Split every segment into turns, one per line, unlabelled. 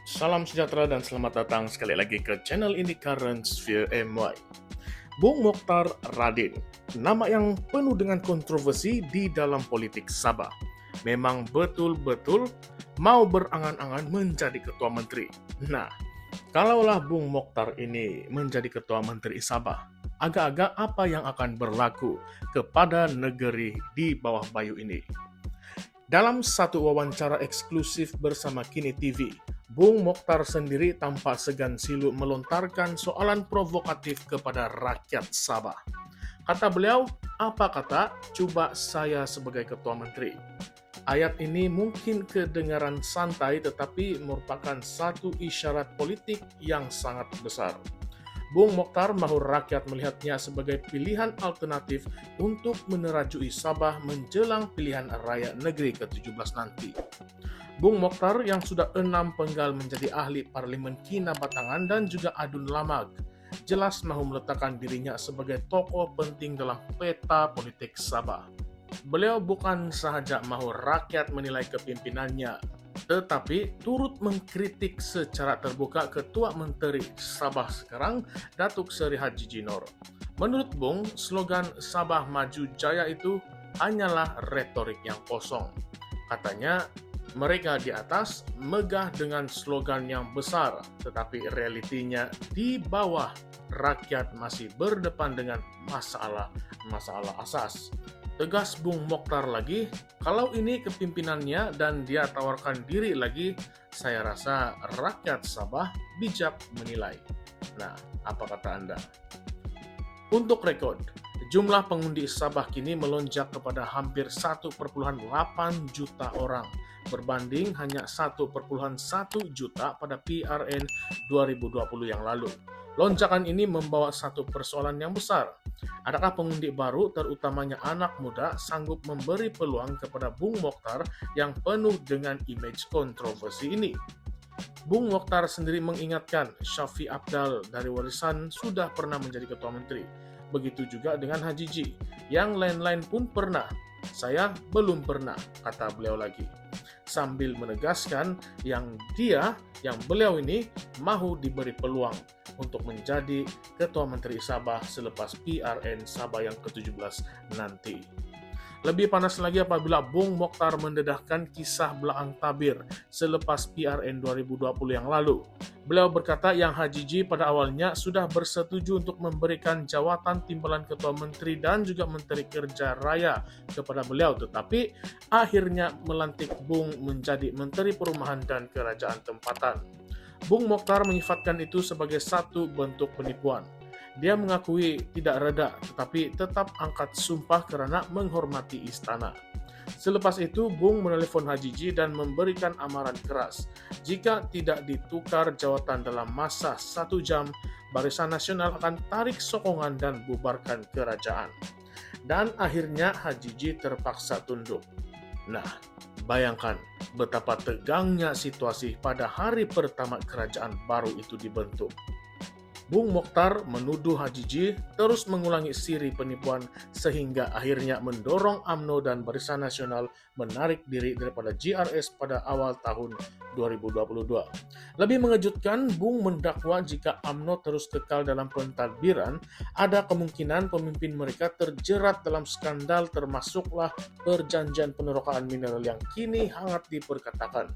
Salam sejahtera dan selamat datang sekali lagi ke channel ini Current Sphere MY. Bung Mokhtar Radin, nama yang penuh dengan kontroversi di dalam politik Sabah. Memang betul-betul mau berangan-angan menjadi ketua menteri. Nah, kalaulah Bung Mokhtar ini menjadi ketua menteri Sabah, agak-agak apa yang akan berlaku kepada negeri di bawah bayu ini? Dalam satu wawancara eksklusif bersama Kini TV, Bung Mokhtar sendiri tanpa segan silu melontarkan soalan provokatif kepada rakyat Sabah. Kata beliau, apa kata, coba saya sebagai ketua menteri. Ayat ini mungkin kedengaran santai tetapi merupakan satu isyarat politik yang sangat besar. Bung Mokhtar mahu rakyat melihatnya sebagai pilihan alternatif untuk menerajui Sabah menjelang pilihan raya negeri ke-17 nanti. Bung Mokhtar yang sudah 6 penggal menjadi ahli parlemen Kinabatangan dan juga Adun Lamag, jelas mahu meletakkan dirinya sebagai tokoh penting dalam peta politik Sabah. Beliau bukan sahaja mahu rakyat menilai kepimpinannya, tetapi turut mengkritik secara terbuka Ketua Menteri Sabah sekarang, Datuk Seri Haji Jinor. Menurut Bung, slogan Sabah Maju Jaya itu hanyalah retorik yang kosong. Katanya, mereka di atas megah dengan slogan yang besar, tetapi realitinya di bawah rakyat masih berdepan dengan masalah asas. Tegas Bung Mokhtar lagi, kalau ini kepimpinannya dan dia tawarkan diri lagi, saya rasa rakyat Sabah bijak menilai. Nah, apa kata Anda? Untuk rekod, jumlah pengundi Sabah kini melonjak kepada hampir 1,8 juta orang, berbanding hanya 1,1 juta pada PRN 2020 yang lalu. Lonjakan ini membawa satu persoalan yang besar. Adakah pengundi baru, terutamanya anak muda, sanggup memberi peluang kepada Bung Mokhtar yang penuh dengan image kontroversi ini? Bung Mokhtar sendiri mengingatkan Syafi Abdal dari Warisan sudah pernah menjadi ketua menteri. Begitu juga dengan Haji Ji. Yang lain-lain pun pernah. Saya belum pernah, kata beliau lagi. Sambil menegaskan yang beliau ini mahu diberi peluang untuk menjadi Ketua Menteri Sabah selepas PRN Sabah yang ke-17 nanti. Lebih panas lagi apabila Bung Mokhtar mendedahkan kisah belaang tabir selepas PRN 2020 yang lalu. Beliau berkata yang Haji Ji pada awalnya sudah bersetuju untuk memberikan jawatan timbalan Ketua Menteri dan juga Menteri Kerja Raya kepada beliau, tetapi akhirnya melantik Bung menjadi Menteri Perumahan dan Kerajaan Tempatan. Bung Mokhtar menyifatkan itu sebagai satu bentuk penipuan. Dia mengakui tidak reda, tetapi tetap angkat sumpah karena menghormati istana. Selepas itu, Bung menelepon Haji Ji dan memberikan amaran keras. Jika tidak ditukar jawatan dalam masa 1 jam, Barisan Nasional akan tarik sokongan dan bubarkan kerajaan. Dan akhirnya Haji Ji terpaksa tunduk. Nah, bayangkan betapa tegangnya situasi pada hari pertama kerajaan baru itu dibentuk. Bung Mokhtar menuduh Haji Ji terus mengulangi siri penipuan sehingga akhirnya mendorong UMNO dan Barisan Nasional menarik diri daripada GRS pada awal tahun 2022. Lebih mengejutkan, Bung mendakwa jika UMNO terus kekal dalam pentadbiran, ada kemungkinan pemimpin mereka terjerat dalam skandal termasuklah perjanjian penerokaan mineral yang kini hangat diperkatakan.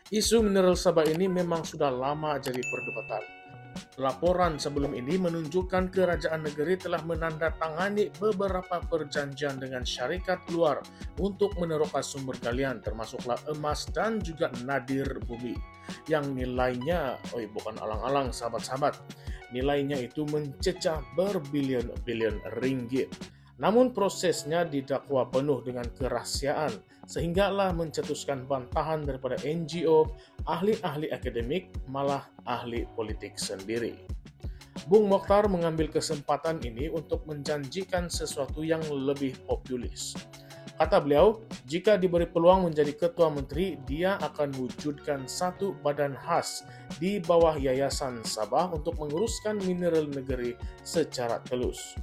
Isu mineral Sabah ini memang sudah lama jadi perdebatan. Laporan sebelum ini menunjukkan kerajaan negeri telah menandatangani beberapa perjanjian dengan syarikat luar untuk meneroka sumber galian termasuklah emas dan juga nadir bumi yang nilainya, bukan alang-alang sahabat-sahabat, nilainya itu mencecah berbilion-bilion ringgit. Namun prosesnya didakwa penuh dengan kerahasiaan, sehinggalah mencetuskan bantahan daripada NGO, ahli-ahli akademik, malah ahli politik sendiri. Bung Mokhtar mengambil kesempatan ini untuk menjanjikan sesuatu yang lebih populis. Kata beliau, jika diberi peluang menjadi ketua menteri, dia akan wujudkan satu badan khas di bawah Yayasan Sabah untuk menguruskan mineral negeri secara telus.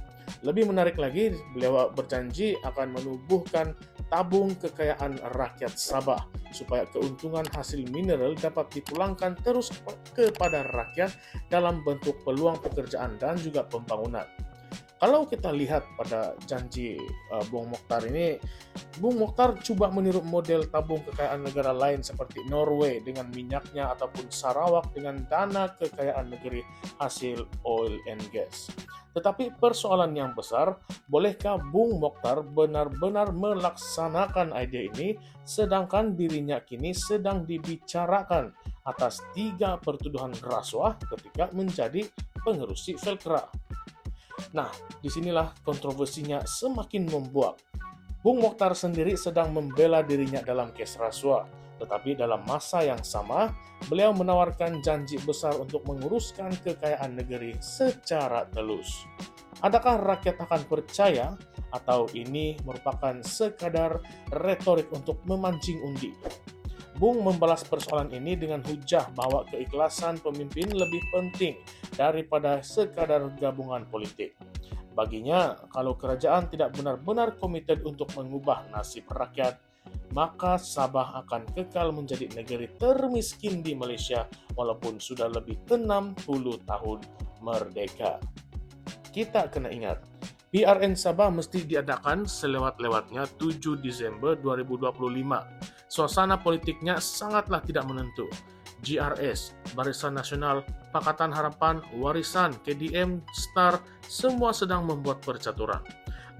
Lebih menarik lagi, beliau berjanji akan menubuhkan tabung kekayaan rakyat Sabah supaya keuntungan hasil mineral dapat dipulangkan terus kepada rakyat dalam bentuk peluang pekerjaan dan juga pembangunan. Kalau kita lihat pada janji Bung Mokhtar ini, Bung Mokhtar coba meniru model tabung kekayaan negara lain seperti Norway dengan minyaknya ataupun Sarawak dengan dana kekayaan negeri hasil oil and gas. Tetapi persoalan yang besar, bolehkah Bung Mokhtar benar-benar melaksanakan ide ini sedangkan dirinya kini sedang dibicarakan atas 3 pertuduhan rasuah ketika menjadi pengerusi Velkra. Nah, disinilah kontroversinya semakin membuak. Bung Mokhtar sendiri sedang membela dirinya dalam kes rasuah, tetapi dalam masa yang sama, beliau menawarkan janji besar untuk menguruskan kekayaan negeri secara telus. Adakah rakyat akan percaya atau ini merupakan sekadar retorik untuk memancing undi? Bung membalas persoalan ini dengan hujah bahwa keikhlasan pemimpin lebih penting daripada sekadar gabungan politik. Baginya, kalau kerajaan tidak benar-benar komited untuk mengubah nasib rakyat, maka Sabah akan kekal menjadi negeri termiskin di Malaysia walaupun sudah lebih 60 tahun merdeka. Kita kena ingat, PRN Sabah mesti diadakan selewat-lewatnya 7 Desember 2025. Suasana politiknya sangatlah tidak menentu. GRS, Barisan Nasional, Pakatan Harapan, Warisan, KDM, STAR, semua sedang membuat percaturan.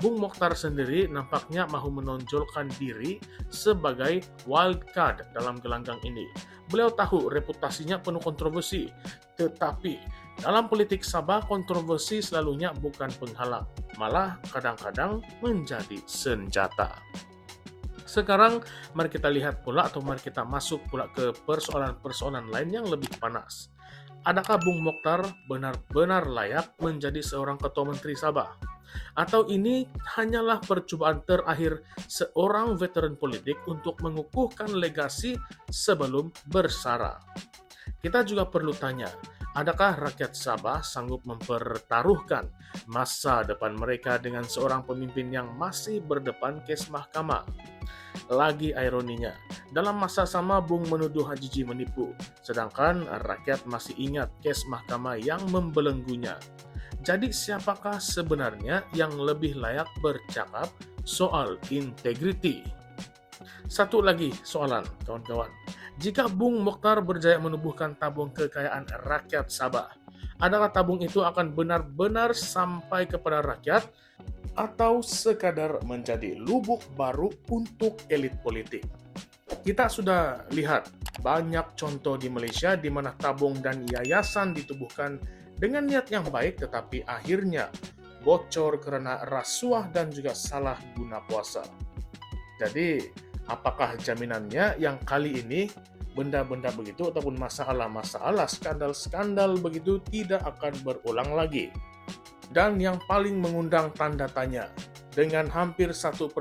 Bung Mokhtar sendiri nampaknya mahu menonjolkan diri sebagai wild card dalam gelanggang ini. Beliau tahu reputasinya penuh kontroversi, tetapi dalam politik Sabah kontroversi selalunya bukan penghalang, malah kadang-kadang menjadi senjata. Sekarang mari kita lihat pula atau mari kita masuk pula ke persoalan-persoalan lain yang lebih panas. Adakah Bung Mokhtar benar-benar layak menjadi seorang ketua menteri Sabah? Atau ini hanyalah percobaan terakhir seorang veteran politik untuk mengukuhkan legasi sebelum bersara? Kita juga perlu tanya, adakah rakyat Sabah sanggup mempertaruhkan masa depan mereka dengan seorang pemimpin yang masih berdepan kes mahkamah? Lagi ironinya, dalam masa sama Bung menuduh Hajiji menipu, sedangkan rakyat masih ingat kes mahkamah yang membelenggunya. Jadi siapakah sebenarnya yang lebih layak bercakap soal integriti? Satu lagi soalan, kawan-kawan. Jika Bung Mokhtar berjaya menubuhkan tabung kekayaan rakyat Sabah, adakah tabung itu akan benar-benar sampai kepada rakyat atau sekadar menjadi lubuk baru untuk elit politik? Kita sudah lihat banyak contoh di Malaysia di mana tabung dan yayasan ditubuhkan dengan niat yang baik tetapi akhirnya bocor karena rasuah dan juga salah guna kuasa. Jadi, apakah jaminannya yang kali ini benda-benda begitu ataupun masalah-masalah, skandal-skandal begitu tidak akan berulang lagi? Dan yang paling mengundang tanda tanya, dengan hampir 1,8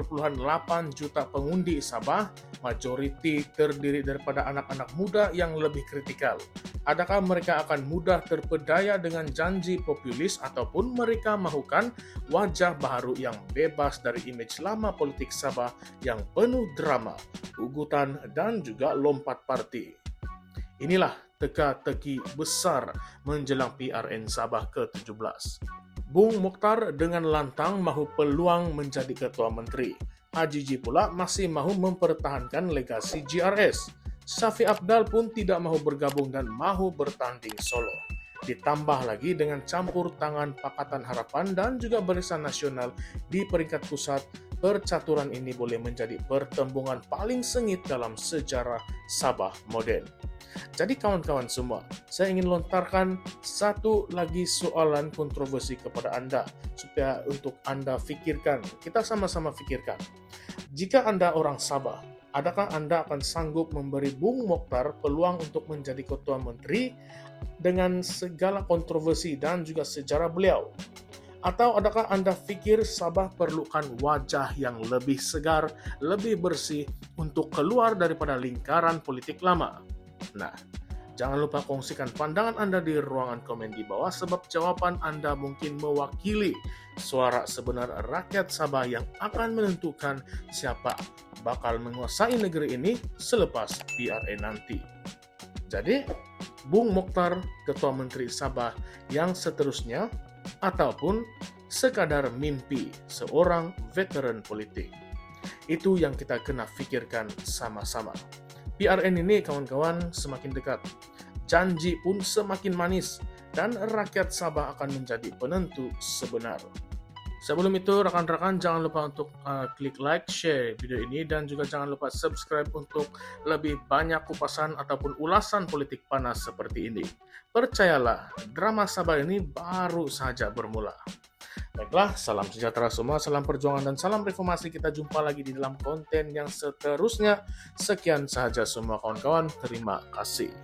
juta pengundi Sabah, majoriti terdiri daripada anak-anak muda yang lebih kritikal. Adakah mereka akan mudah terpedaya dengan janji populis ataupun mereka mahukan wajah baru yang bebas dari imej lama politik Sabah yang penuh drama, ugutan, dan juga lompat parti? Inilah teka-teki besar menjelang PRN Sabah ke-17. Bung Mokhtar dengan lantang mahu peluang menjadi ketua menteri. Hajiji pula masih mahu mempertahankan legasi GRS. Syafi Apdal pun tidak mahu bergabung dan mahu bertanding solo. Ditambah lagi dengan campur tangan Pakatan Harapan dan juga Barisan Nasional di peringkat pusat, percaturan ini boleh menjadi pertembungan paling sengit dalam sejarah Sabah moden. Jadi kawan-kawan semua, saya ingin lontarkan satu lagi soalan kontroversi kepada Anda supaya untuk Anda fikirkan, kita sama-sama fikirkan. Jika Anda orang Sabah, adakah Anda akan sanggup memberi Bung Mokhtar peluang untuk menjadi ketua menteri dengan segala kontroversi dan juga sejarah beliau? Atau adakah Anda fikir Sabah perlukan wajah yang lebih segar, lebih bersih untuk keluar daripada lingkaran politik lama? Nah, Jangan lupa kongsikan pandangan Anda di ruangan komen di bawah sebab jawaban Anda mungkin mewakili suara sebenar rakyat Sabah yang akan menentukan siapa bakal menguasai negeri ini selepas PRN nanti. Jadi, Bung Mokhtar, Ketua Menteri Sabah yang seterusnya, ataupun sekadar mimpi seorang veteran politik. Itu yang kita kena pikirkan sama-sama. PRN ini kawan-kawan semakin dekat, janji pun semakin manis, dan rakyat Sabah akan menjadi penentu sebenar. Sebelum itu, rekan-rekan jangan lupa untuk klik like, share video ini, dan juga jangan lupa subscribe untuk lebih banyak kupasan ataupun ulasan politik panas seperti ini. Percayalah, drama Sabah ini baru saja bermula. Baiklah, salam sejahtera semua, salam perjuangan dan salam reformasi. Kita jumpa lagi di dalam konten yang seterusnya. Sekian sahaja semua kawan-kawan, terima kasih.